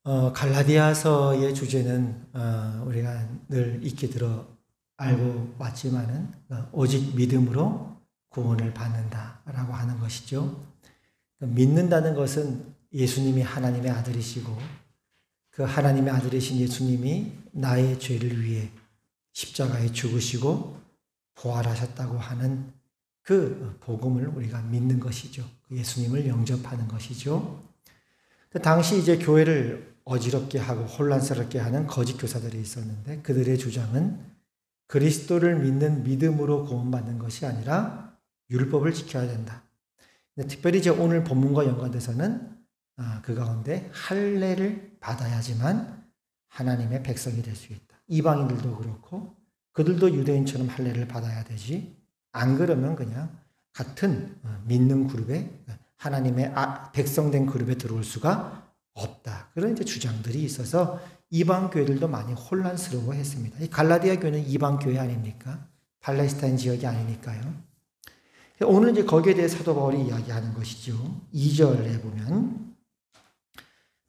갈라디아서의 주제는 우리가 늘 익히 들어 알고 왔지만은 오직 믿음으로 구원을 받는다라고 하는 것이죠. 믿는다는 것은 예수님이 하나님의 아들이시고 그 하나님의 아들이신 예수님이 나의 죄를 위해 십자가에 죽으시고 부활하셨다고 하는 그 복음을 우리가 믿는 것이죠. 예수님을 영접하는 것이죠. 당시 이제 교회를 어지럽게 하고 혼란스럽게 하는 거짓 교사들이 있었는데 그들의 주장은 그리스도를 믿는 믿음으로 구원받는 것이 아니라 율법을 지켜야 된다. 특별히 이제 오늘 본문과 연관돼서는 그 가운데 할례를 받아야지만 하나님의 백성이 될 수 있다. 이방인들도 그렇고 그들도 유대인처럼 할례를 받아야 되지. 안 그러면 그냥 같은 믿는 그룹에 하나님의 백성된 그룹에 들어올 수가 없다. 그런 이제 주장들이 있어서 이방 교회들도 많이 혼란스러워했습니다. 이 갈라디아 교회는 이방 교회 아닙니까? 팔레스타인 지역이 아니니까요. 오늘 이제 거기에 대해 사도 바울이 이야기하는 것이죠. 2절에 보면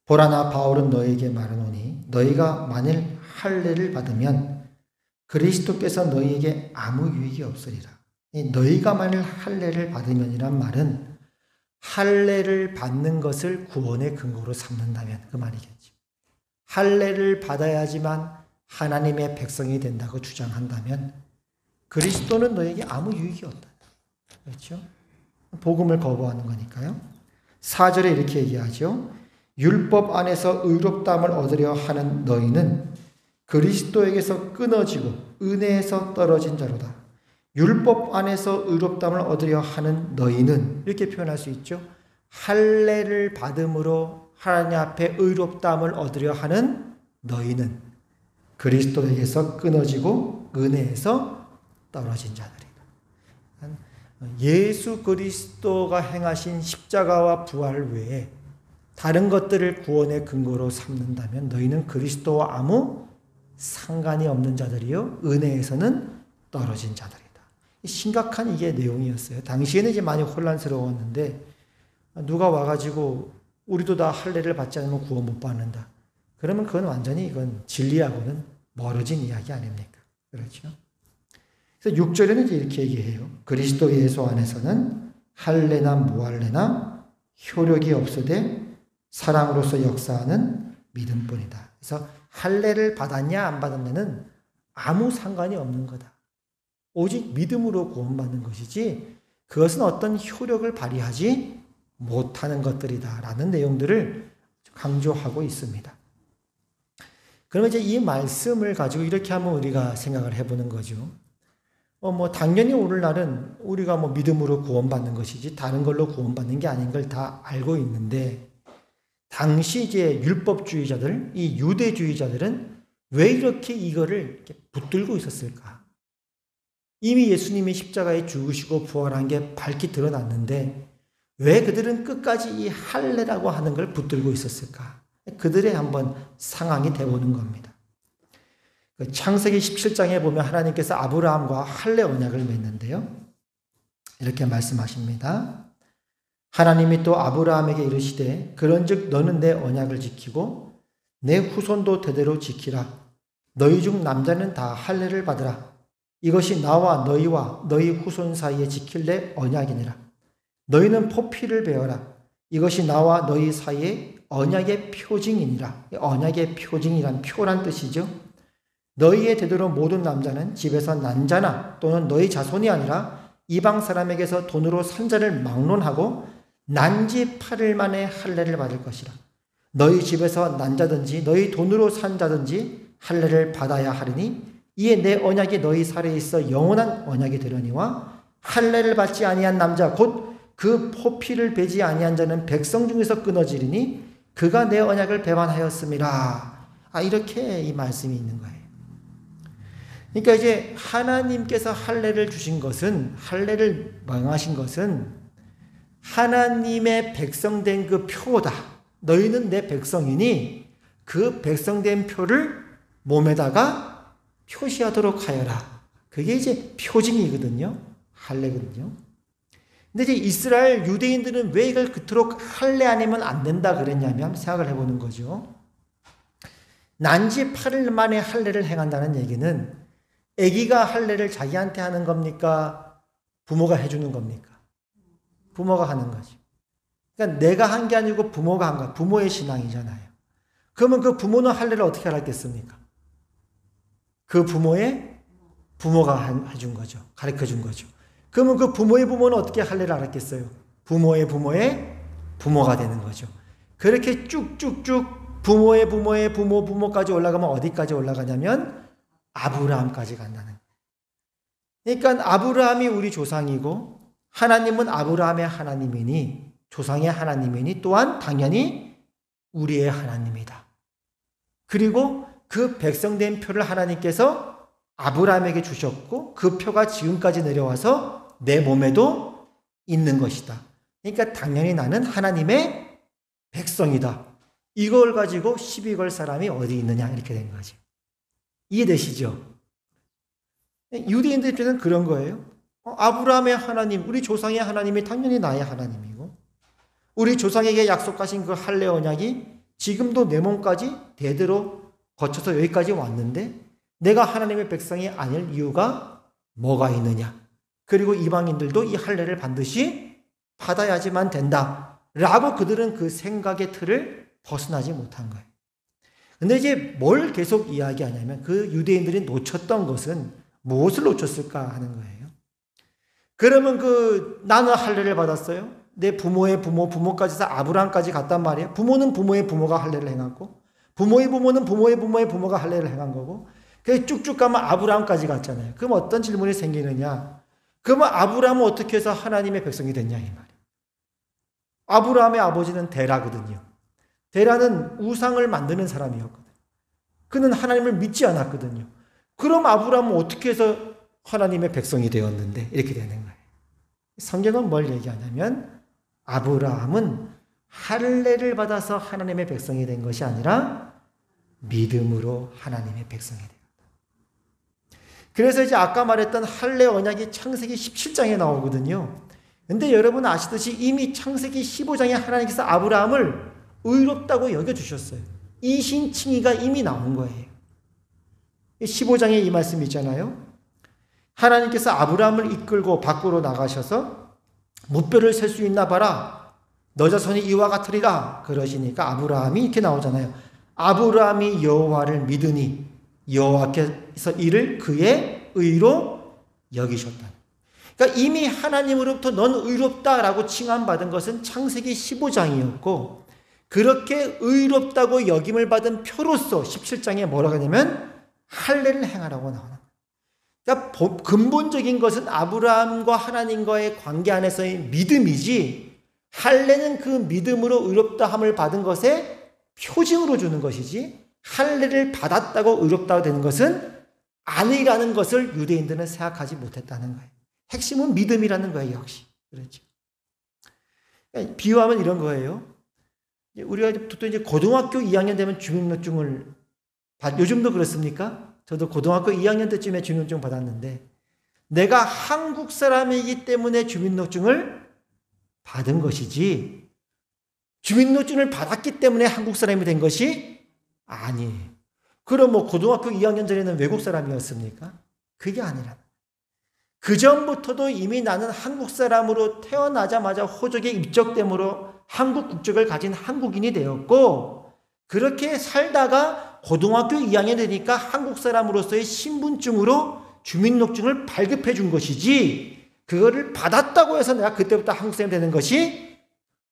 보라 나 바울은 너에게 말하노니 너희가 만일 할례를 받으면 그리스도께서 너희에게 아무 유익이 없으리라. 너희가 만일 할례를 받으면이란 말은 할례를 받는 것을 구원의 근거로 삼는다면 그 말이겠죠. 할례를 받아야지만 하나님의 백성이 된다고 주장한다면 그리스도는 너에게 아무 유익이 없다. 그렇죠? 복음을 거부하는 거니까요. 4절에 이렇게 얘기하죠. 율법 안에서 의롭다함을 얻으려 하는 너희는 그리스도에게서 끊어지고 은혜에서 떨어진 자로다. 율법 안에서 의롭다함을 얻으려 하는 너희는 이렇게 표현할 수 있죠. 할례를 받음으로 하나님 앞에 의롭다함을 얻으려 하는 너희는 그리스도에게서 끊어지고 은혜에서 떨어진 자들이다. 예수 그리스도가 행하신 십자가와 부활 외에 다른 것들을 구원의 근거로 삼는다면 너희는 그리스도와 아무 상관이 없는 자들이요 은혜에서는 떨어진 자들이다. 심각한 이게 내용이었어요. 당시에는 이제 많이 혼란스러웠는데 누가 와가지고 우리도 다 할례를 받지 않으면 구원 못 받는다. 그러면 그건 완전히 이건 진리하고는 멀어진 이야기 아닙니까? 그렇죠? 그래서 6절에는 이제 이렇게 얘기해요. 그리스도 예수 안에서는 할례나 무할례나 효력이 없으되 사랑으로서 역사하는 믿음뿐이다. 그래서 할례를 받았냐 안 받았냐는 아무 상관이 없는 거다. 오직 믿음으로 구원받는 것이지 그것은 어떤 효력을 발휘하지 못하는 것들이다라는 내용들을 강조하고 있습니다. 그러면 이제 이 말씀을 가지고 이렇게 한번 우리가 생각을 해보는 거죠. 당연히 오늘날은 우리가 믿음으로 구원받는 것이지 다른 걸로 구원받는 게 아닌 걸 다 알고 있는데 당시 이제 율법주의자들, 이 유대주의자들은 왜 이렇게 이거를 이렇게 붙들고 있었을까? 이미 예수님이 십자가에 죽으시고 부활한 게 밝히 드러났는데 왜 그들은 끝까지 이 할례라고 하는 걸 붙들고 있었을까? 그들의 한번 상황이 되어보는 겁니다. 창세기 17장에 보면 하나님께서 아브라함과 할례 언약을 맺는데요. 이렇게 말씀하십니다. 하나님이 또 아브라함에게 이르시되 그런즉 너는 내 언약을 지키고 내 후손도 대대로 지키라. 너희 중 남자는 다 할례를 받으라. 이것이 나와 너희와 너희 후손 사이에 지킬 내 언약이니라. 너희는 포피를 베어라. 이것이 나와 너희 사이에 언약의 표징이니라. 언약의 표징이란 표란 뜻이죠. 너희의 대대로 모든 남자는 집에서 난 자나 또는 너희 자손이 아니라 이방 사람에게서 돈으로 산 자를 막론하고 난지 8일 만에 할례를 받을 것이라. 너희 집에서 난 자든지 너희 돈으로 산 자든지 할례를 받아야 하리니 이에 내 언약이 너희 살에 있어 영원한 언약이 되려니와 할례를 받지 아니한 남자 곧 그 포피를 베지 아니한 자는 백성 중에서 끊어지리니 그가 내 언약을 배반하였음이라. 이렇게 이 말씀이 있는 거예요. 그러니까 이제 하나님께서 할례를 주신 것은 할례를 명하신 것은 하나님의 백성된 그 표다. 너희는 내 백성이니 그 백성된 표를 몸에다가 표시하도록 하여라. 그게 이제 표징이거든요. 할례거든요. 근데 이제 이스라엘 유대인들은 왜 이걸 그토록 할례 아니면 안 된다 그랬냐면 생각을 해보는 거죠. 난지 8일 만에 할례를 행한다는 얘기는 아기가 할례를 자기한테 하는 겁니까? 부모가 해주는 겁니까? 부모가 하는 거지. 그러니까 내가 한 게 아니고 부모가 한 거야. 부모의 신앙이잖아요. 그러면 그 부모는 할례를 어떻게 알았겠습니까? 그 부모의 부모가 해준 거죠. 가르쳐 준 거죠. 그러면 그 부모의 부모는 어떻게 할례를 알았겠어요? 부모의 부모의 부모가 되는 거죠. 그렇게 쭉쭉쭉 부모의 부모의 부모까지 올라가면 어디까지 올라가냐면 아브라함까지 간다는 거예요. 그러니까 아브라함이 우리 조상이고 하나님은 아브라함의 하나님이니 조상의 하나님이니 또한 당연히 우리의 하나님이다. 그리고 그 백성된 표를 하나님께서 아브라함에게 주셨고 그 표가 지금까지 내려와서 내 몸에도 있는 것이다. 그러니까 당연히 나는 하나님의 백성이다. 이걸 가지고 시비 걸 사람이 어디 있느냐 이렇게 된 거지. 이해되시죠? 유대인들 입장에서는 그런 거예요. 아브라함의 하나님, 우리 조상의 하나님이 당연히 나의 하나님이고 우리 조상에게 약속하신 그 할례 언약이 지금도 내 몸까지 대대로 거쳐서 여기까지 왔는데 내가 하나님의 백성이 아닐 이유가 뭐가 있느냐. 그리고 이방인들도 이 할례를 반드시 받아야지만 된다. 라고 그들은 그 생각의 틀을 벗어나지 못한 거예요. 근데 이제 뭘 계속 이야기하냐면 그 유대인들이 놓쳤던 것은 무엇을 놓쳤을까 하는 거예요. 그러면 나는 할례를 받았어요. 내 부모의 부모까지 해서 아브라함까지 갔단 말이에요. 부모는 부모의 부모가 할례를 행하고 부모의 부모는 부모의 부모의 부모가 할례를 행한 거고 그래서 쭉쭉 가면 아브라함까지 갔잖아요. 그럼 어떤 질문이 생기느냐. 그러면 아브라함은 어떻게 해서 하나님의 백성이 됐냐 이 말이에요. 아브라함의 아버지는 데라거든요. 데라는 우상을 만드는 사람이었거든요. 그는 하나님을 믿지 않았거든요. 그럼 아브라함은 어떻게 해서 하나님의 백성이 되었는데 이렇게 되는 거예요. 성경은 뭘 얘기하냐면 아브라함은 할례를 받아서 하나님의 백성이 된 것이 아니라 믿음으로 하나님의 백성이 되었다. 그래서 이제 아까 말했던 할례 언약이 창세기 17장에 나오거든요. 근데 여러분 아시듯이 이미 창세기 15장에 하나님께서 아브라함을 의롭다고 여겨주셨어요. 이신칭의가 이미 나온 거예요. 15장에 이 말씀 있잖아요. 하나님께서 아브라함을 이끌고 밖으로 나가셔서 무뼈를 셀 수 있나 봐라. 너 자손이 이와 같으리라. 그러시니까 아브라함이 이렇게 나오잖아요. 아브라함이 여호와를 믿으니 여호와께서 이를 그의 의로 여기셨다. 그러니까 이미 하나님으로부터 넌 의롭다라고 칭함받은 것은 창세기 15장이었고 그렇게 의롭다고 여김을 받은 표로서 17장에 뭐라고 하냐면 할례를 행하라고 나오는 거예요. 그러니까 근본적인 것은 아브라함과 하나님과의 관계 안에서의 믿음이지 할례는 그 믿음으로 의롭다함을 받은 것의 표징으로 주는 것이지 할례를 받았다고 의롭다고 되는 것은 아니라는 것을 유대인들은 생각하지 못했다는 거예요. 핵심은 믿음이라는 거예요. 역시 그렇죠. 비유하면 이런 거예요. 우리가 보통 이제 고등학교 2학년 되면 주민등록증을 요즘도 그렇습니까? 저도 고등학교 2학년 때쯤에 주민등록증 받았는데 내가 한국 사람이기 때문에 주민등록증을 받은 것이지 주민등록증을 받았기 때문에 한국 사람이 된 것이 아니에요. 그럼 뭐 고등학교 2학년 전에는 외국 사람이었습니까? 그게 아니라 그 전부터도 이미 나는 한국 사람으로 태어나자마자 호적에 입적됨으로 한국 국적을 가진 한국인이 되었고 그렇게 살다가 고등학교 2학년 되니까 한국 사람으로서의 신분증으로 주민등록증을 발급해 준 것이지 그거를 받았다고 해서 내가 그때부터 한국 사람이 되는 것이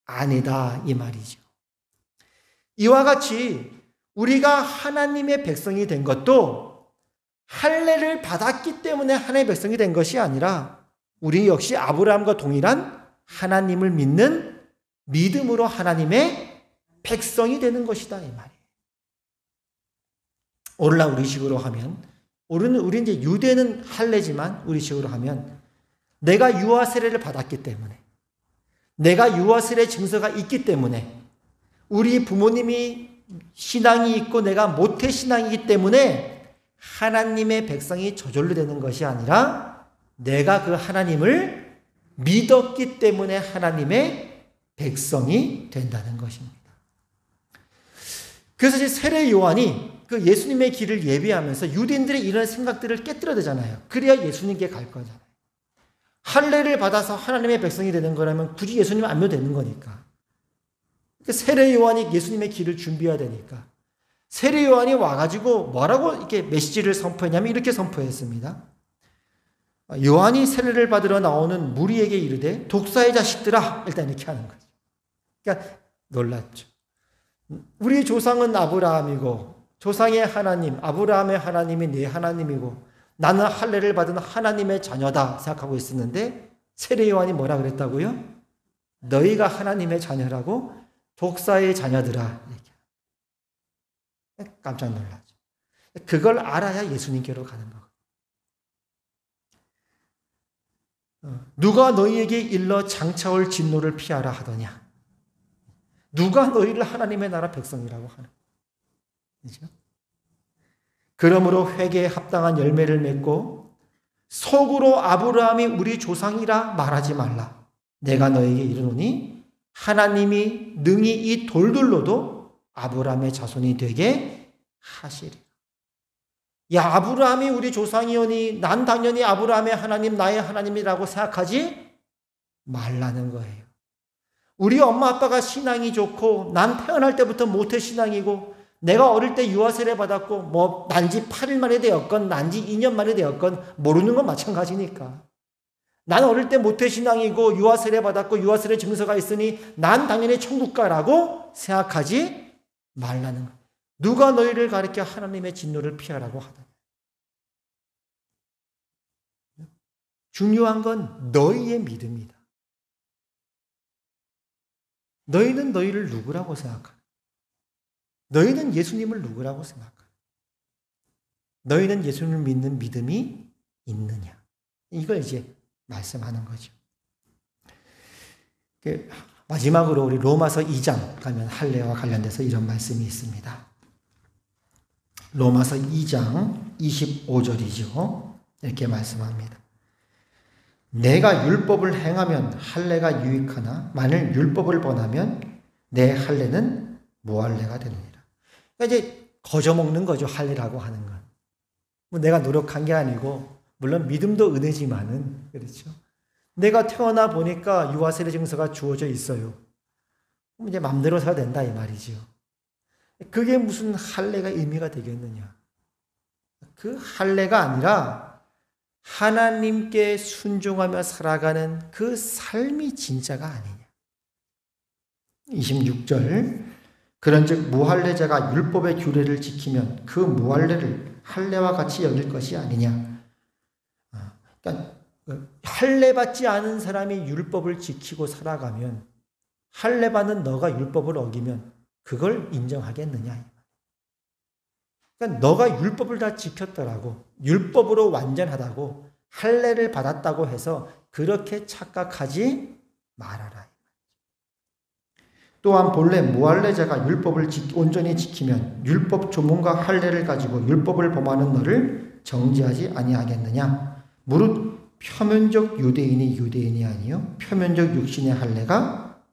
아니다 이 말이죠. 이와 같이 우리가 하나님의 백성이 된 것도 할례를 받았기 때문에 하나님의 백성이 된 것이 아니라 우리 역시 아브라함과 동일한 하나님을 믿는 믿음으로 하나님의 백성이 되는 것이다 이 말이에요. 오늘날 우리식으로 하면 우리 이제 유대는 할례지만 우리식으로 하면 내가 유아 세례를 받았기 때문에 내가 유아 세례 증서가 있기 때문에 우리 부모님이 신앙이 있고 내가 모태 신앙이기 때문에 하나님의 백성이 저절로 되는 것이 아니라 내가 그 하나님을 믿었기 때문에 하나님의 백성이 된다는 것입니다. 그래서 이제 세례 요한이 그 예수님의 길을 예비하면서 유대인들의 이런 생각들을 깨뜨려야 되잖아요. 그래야 예수님께 갈 거잖아요. 할례를 받아서 하나님의 백성이 되는 거라면 굳이 예수님 안 믿어도 되는 거니까. 세례 요한이 예수님의 길을 준비해야 되니까. 세례 요한이 와가지고 뭐라고 이렇게 메시지를 선포했냐면 이렇게 선포했습니다. 요한이 세례를 받으러 나오는 무리에게 이르되 독사의 자식들아, 일단 이렇게 하는 거죠. 그러니까 놀랐죠. 우리 조상은 아브라함이고 조상의 하나님, 아브라함의 하나님이 내 하나님이고 나는 할례를 받은 하나님의 자녀다 생각하고 있었는데 세례 요한이 뭐라 그랬다고요? 너희가 하나님의 자녀라고? 독사의 자녀들아. 이렇게. 깜짝 놀라죠. 그걸 알아야 예수님께로 가는 거예요. 누가 너희에게 일러 장차올 진노를 피하라 하더냐? 누가 너희를 하나님의 나라 백성이라고 하는 거죠? 그러므로 회개에 합당한 열매를 맺고 속으로 아브라함이 우리 조상이라 말하지 말라. 내가 너에게 이르노니 하나님이 능히 이 돌들로도 아브라함의 자손이 되게 하시리라. 야, 아브라함이 우리 조상이오니 난 당연히 아브라함의 하나님, 나의 하나님이라고 생각하지 말라는 거예요. 우리 엄마 아빠가 신앙이 좋고 난 태어날 때부터 모태 신앙이고 내가 어릴 때 유아세례 받았고 뭐 난지 8일 만에 되었건 난지 2년 만에 되었건 모르는 건 마찬가지니까. 난 어릴 때 모태 신앙이고 유아세례 받았고 유아세례 증서가 있으니 난 당연히 천국 가라고 생각하지 말라는 거예요. 누가 너희를 가리켜 하나님의 진노를 피하라고 하더냐. 중요한 건 너희의 믿음이다. 너희는 너희를 누구라고 생각하냐? 너희는 예수님을 누구라고 생각하냐? 너희는 예수님을 믿는 믿음이 있느냐? 이걸 이제 말씀하는 거죠. 마지막으로 우리 로마서 2장 가면 할례와 관련돼서 이런 말씀이 있습니다. 로마서 2장 25절이죠. 이렇게 말씀합니다. 내가 율법을 행하면 할례가 유익하나 만일 율법을 범하면 내 할례는 무할례가 되느니라. 그러니까 이제 거저먹는 거죠. 할례라고 하는 건. 뭐 내가 노력한 게 아니고 물론 믿음도 은혜지만은 그렇죠. 내가 태어나 보니까 유아세례 증서가 주어져 있어요. 그럼 이제 맘대로 살아야 된다 이 말이죠. 그게 무슨 할례가 의미가 되겠느냐? 그 할례가 아니라 하나님께 순종하며 살아가는 그 삶이 진짜가 아니냐. 26절 그런즉 무할례자가 율법의 규례를 지키면 그 무할례를 할례와 같이 여길 것이 아니냐. 그러니까 할례 받지 않은 사람이 율법을 지키고 살아가면 할례 받는 너가 율법을 어기면 그걸 인정하겠느냐. 그러니까 너가 율법을 다 지켰더라고 율법으로 완전하다고 할례를 받았다고 해서 그렇게 착각하지 말아라. 또한 본래 무할례자가 율법을 온전히 지키면 율법 조문과 할례를 가지고 율법을 범하는 너를 정죄하지 아니하겠느냐. 무릇 표면적 유대인이 유대인이 아니요 표면적 육신의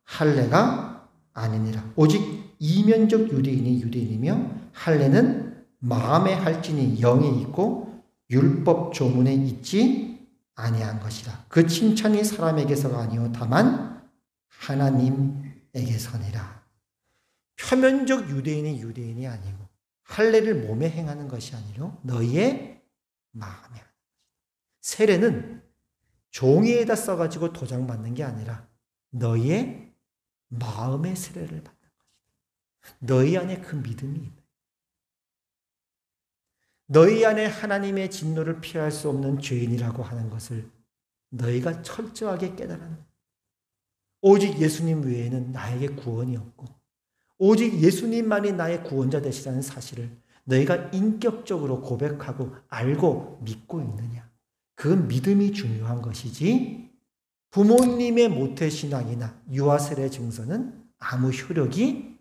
할례가 아니니라. 오직 이면적 유대인이 유대인이며 할례는 마음에 할지니 영에 있고 율법 조문에 있지 아니한 것이라. 그 칭찬이 사람에게서가 아니요 다만 하나님에게서니라. 표면적 유대인이 유대인이 아니고 할례를 몸에 행하는 것이 아니요 너희의 마음에 하는 것이다. 세례는 종이에다 써가지고 도장 받는 게 아니라 너희의 마음의 세례를 받는 것이다. 너희 안에 그 믿음이 있다. 너희 안에 하나님의 진노를 피할 수 없는 죄인이라고 하는 것을 너희가 철저하게 깨달았는 오직 예수님 외에는 나에게 구원이 없고 오직 예수님만이 나의 구원자 되시라는 사실을 너희가 인격적으로 고백하고 알고 믿고 있느냐. 그 믿음이 중요한 것이지 부모님의 모태신앙이나 유아세례 증서는 아무 효력이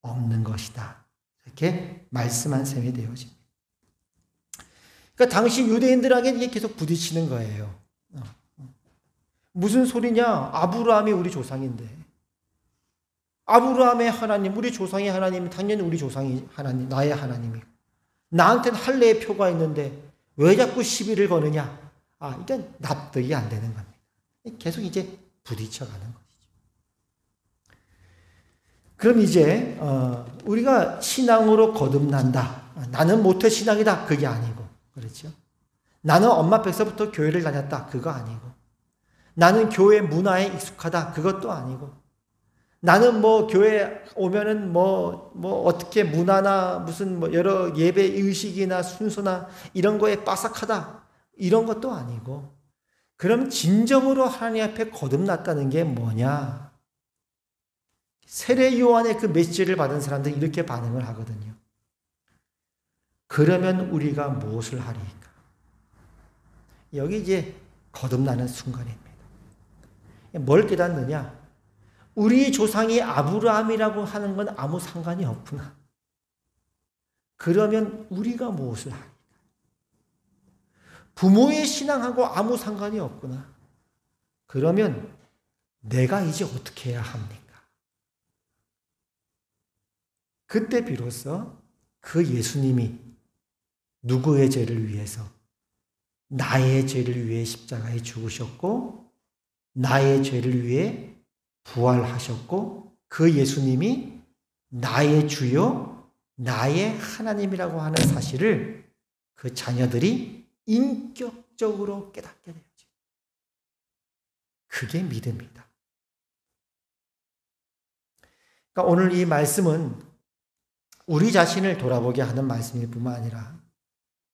없는 것이다. 이렇게 말씀한 셈이 되어집니다. 그러니까 당시 유대인들에게 이게 계속 부딪히는 거예요. 무슨 소리냐? 아브라함이 우리 조상인데. 아브라함의 하나님, 우리 조상의 하나님, 당연히 우리 조상이 하나님, 나의 하나님이고. 나한테는 할례의 표가 있는데 왜 자꾸 시비를 거느냐? 이건 납득이 안 되는 겁니다. 계속 이제 부딪혀가는 것이죠. 그럼 이제 우리가 신앙으로 거듭난다. 나는 모태신앙이다. 그게 아니고, 그렇죠? 나는 엄마 뱃서부터 교회를 다녔다. 그거 아니고, 나는 교회 문화에 익숙하다. 그것도 아니고, 나는 뭐 교회 오면은 뭐 어떻게 문화나 무슨 뭐 여러 예배 의식이나 순서나 이런 거에 빠삭하다. 이런 것도 아니고, 그럼 진정으로 하나님 앞에 거듭났다는 게 뭐냐? 세례 요한의 그 메시지를 받은 사람들이 이렇게 반응을 하거든요. 그러면 우리가 무엇을 하리까? 여기 이제 거듭나는 순간입니다. 뭘 깨닫느냐? 우리 조상이 아브라함이라고 하는 건 아무 상관이 없구나. 그러면 우리가 무엇을 하리까? 부모의 신앙하고 아무 상관이 없구나. 그러면 내가 이제 어떻게 해야 합니까? 그때 비로소 그 예수님이 누구의 죄를 위해서, 나의 죄를 위해 십자가에 죽으셨고 나의 죄를 위해 부활하셨고 그 예수님이 나의 주요 나의 하나님이라고 하는 사실을 그 자녀들이 인격적으로 깨닫게 되죠. 그게 믿음이다. 그러니까 오늘 이 말씀은 우리 자신을 돌아보게 하는 말씀일 뿐만 아니라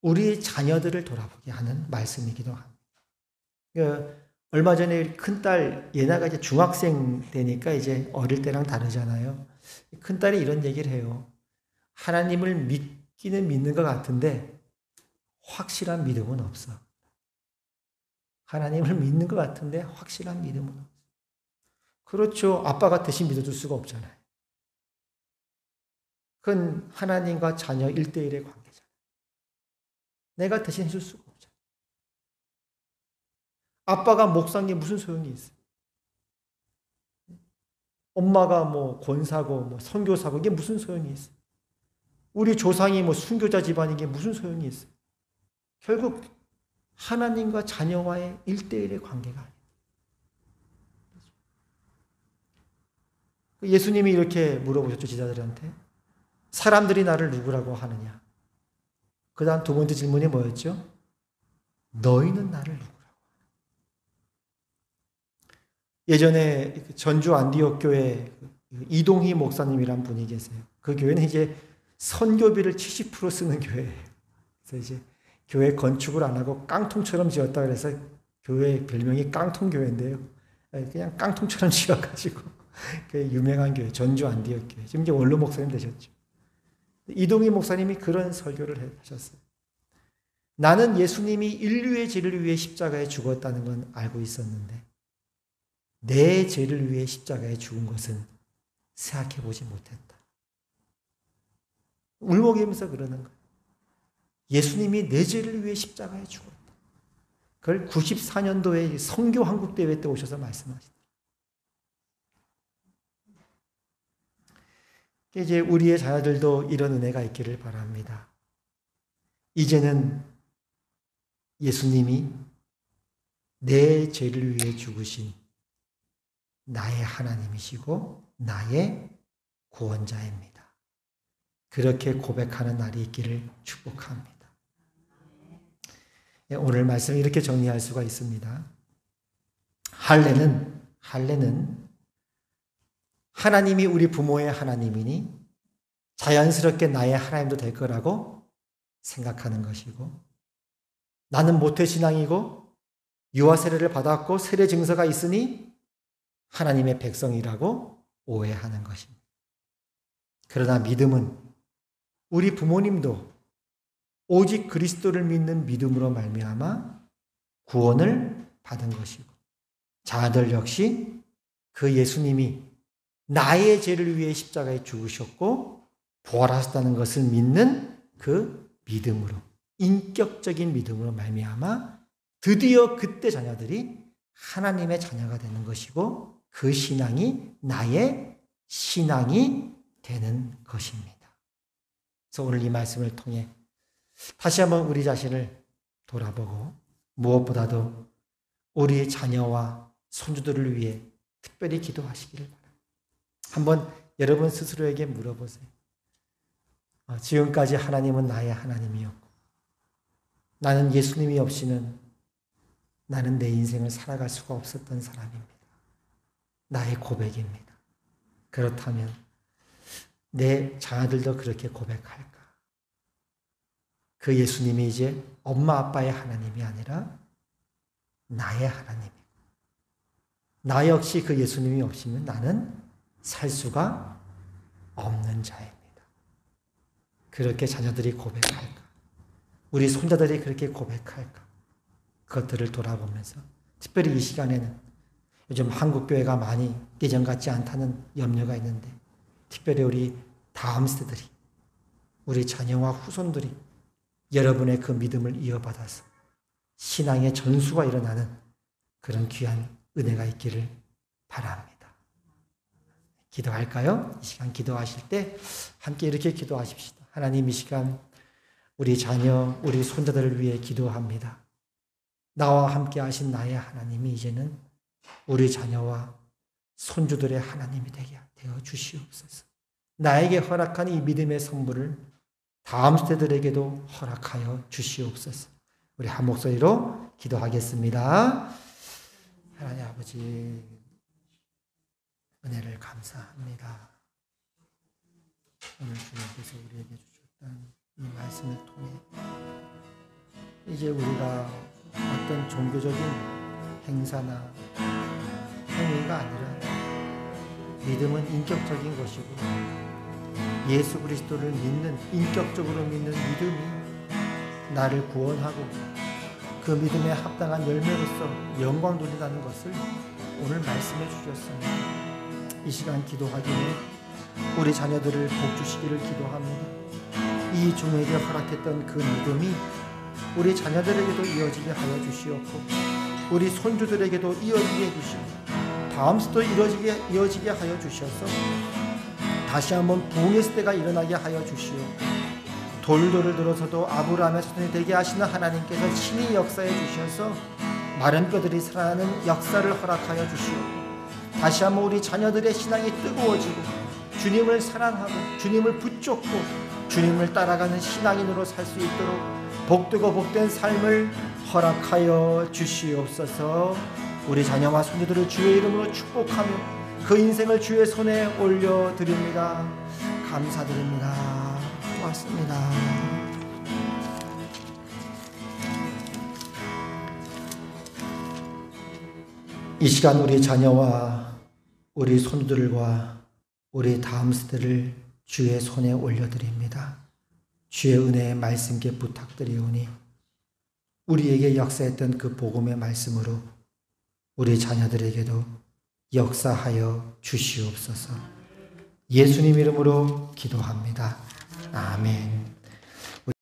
우리 자녀들을 돌아보게 하는 말씀이기도 합니다. 얼마 전에 큰딸 예나가 이제 중학생 되니까 이제 어릴 때랑 다르잖아요. 큰딸이 이런 얘기를 해요. 하나님을 믿기는 믿는 것 같은데 확실한 믿음은 없어. 하나님을 믿는 것 같은데 확실한 믿음은 없어. 그렇죠. 아빠가 대신 믿어줄 수가 없잖아요. 그건 하나님과 자녀 1대1의 관계잖아요. 내가 대신 해줄 수가 없잖아요. 아빠가 목사인 게 무슨 소용이 있어요? 엄마가 뭐 권사고 뭐 선교사고 이게 무슨 소용이 있어요? 우리 조상이 뭐 순교자 집안인 게 무슨 소용이 있어요? 결국 하나님과 자녀와의 1대1의 관계가 아니에요. 예수님이 이렇게 물어보셨죠, 제자들한테. 사람들이 나를 누구라고 하느냐? 그 다음 두 번째 질문이 뭐였죠? 너희는 나를 누구라고 하느냐? 예전에 전주 안디옥 교회 이동희 목사님이란 분이 계세요. 그 교회는 이제 선교비를 70% 쓰는 교회예요. 그래서 이제 교회 건축을 안 하고 깡통처럼 지었다 그래서 교회 별명이 깡통교회인데요. 그냥 깡통처럼 지어가지고 그 유명한 교회, 전주 안디옥 교회. 지금 이제 원로 목사님 되셨죠. 이동희 목사님이 그런 설교를 하셨어요. 나는 예수님이 인류의 죄를 위해 십자가에 죽었다는 건 알고 있었는데 내 죄를 위해 십자가에 죽은 것은 생각해 보지 못했다. 울먹이면서 그러는 거예요. 예수님이 내 죄를 위해 십자가에 죽었다. 그걸 94년도에 선교 한국대회 때 오셔서 말씀하시다. 이제 우리의 자녀들도 이런 은혜가 있기를 바랍니다. 이제는 예수님이 내 죄를 위해 죽으신 나의 하나님이시고 나의 구원자입니다. 그렇게 고백하는 날이 있기를 축복합니다. 오늘 말씀 이렇게 정리할 수가 있습니다. 할례는 하나님이 우리 부모의 하나님이니 자연스럽게 나의 하나님도 될 거라고 생각하는 것이고 나는 모태신앙이고 유아 세례를 받았고 세례 증서가 있으니 하나님의 백성이라고 오해하는 것입니다. 그러나 믿음은 우리 부모님도 오직 그리스도를 믿는 믿음으로 말미암아 구원을 받은 것이고 자아들 역시 그 예수님이 나의 죄를 위해 십자가에 죽으셨고 부활하셨다는 것을 믿는 그 믿음으로 인격적인 믿음으로 말미암아 드디어 그때 자녀들이 하나님의 자녀가 되는 것이고 그 신앙이 나의 신앙이 되는 것입니다. 그래서 오늘 이 말씀을 통해 다시 한번 우리 자신을 돌아보고 무엇보다도 우리 자녀와 손주들을 위해 특별히 기도하시기를 바랍니다. 한번 여러분 스스로에게 물어보세요. 지금까지 하나님은 나의 하나님이었고 나는 예수님이 없이는 나는 내 인생을 살아갈 수가 없었던 사람입니다. 나의 고백입니다. 그렇다면 내 자녀들도 그렇게 고백할까? 그 예수님이 이제 엄마 아빠의 하나님이 아니라 나의 하나님이고 나 역시 그 예수님이 없으면 나는 살 수가 없는 자입니다. 그렇게 자녀들이 고백할까? 우리 손자들이 그렇게 고백할까? 그것들을 돌아보면서 특별히 이 시간에는 요즘 한국교회가 많이 예전 같지 않다는 염려가 있는데 특별히 우리 다음 세대들이 우리 자녀와 후손들이 여러분의 그 믿음을 이어받아서 신앙의 전수가 일어나는 그런 귀한 은혜가 있기를 바랍니다. 기도할까요? 이 시간 기도하실 때 함께 이렇게 기도하십시다. 하나님, 이 시간 우리 자녀, 우리 손자들을 위해 기도합니다. 나와 함께 하신 나의 하나님이 이제는 우리 자녀와 손주들의 하나님이 되게 되어 주시옵소서. 나에게 허락한 이 믿음의 선물을 다음 세대들에게도 허락하여 주시옵소서. 우리 한 목소리로 기도하겠습니다. 하나님 아버지, 은혜를 감사합니다. 오늘 주님께서 우리에게 주셨던 이 말씀을 통해 이제 우리가 어떤 종교적인 행사나 행위가 아니라 믿음은 인격적인 것이고 예수 그리스도를 믿는, 인격적으로 믿는 믿음이 나를 구원하고 그 믿음에 합당한 열매로서 영광 돌린다는 것을 오늘 말씀해 주셨습니다. 이 시간 기도하기 위해 우리 자녀들을 복 주시기를 기도합니다. 이 종에게 허락했던 그 믿음이 우리 자녀들에게도 이어지게 하여 주시옵고 우리 손주들에게도 이어지게 해주시고 다음 세도 이어지게 하여 주셔서 다시 한번 부흥의 시대가 일어나게 하여 주시옵고 돌도를 들어서도 아브라함의 자손이 되게 하시는 하나님께서 친히 역사해 주셔서 마른 뼈들이 살아나는 역사를 허락하여 주시옵고 다시 한번 우리 자녀들의 신앙이 뜨거워지고 주님을 사랑하고 주님을 붙잡고 주님을 따라가는 신앙인으로 살 수 있도록 복되고 복된 삶을 허락하여 주시옵소서. 우리 자녀와 손주들을 주의 이름으로 축복하며 그 인생을 주의 손에 올려드립니다. 감사드립니다. 고맙습니다. 이 시간 우리 자녀와 우리 손주들과 우리 다음 세대를 주의 손에 올려드립니다. 주의 은혜의 말씀께 부탁드리오니 우리에게 역사했던 그 복음의 말씀으로 우리 자녀들에게도 역사하여 주시옵소서. 예수님 이름으로 기도합니다. 아멘.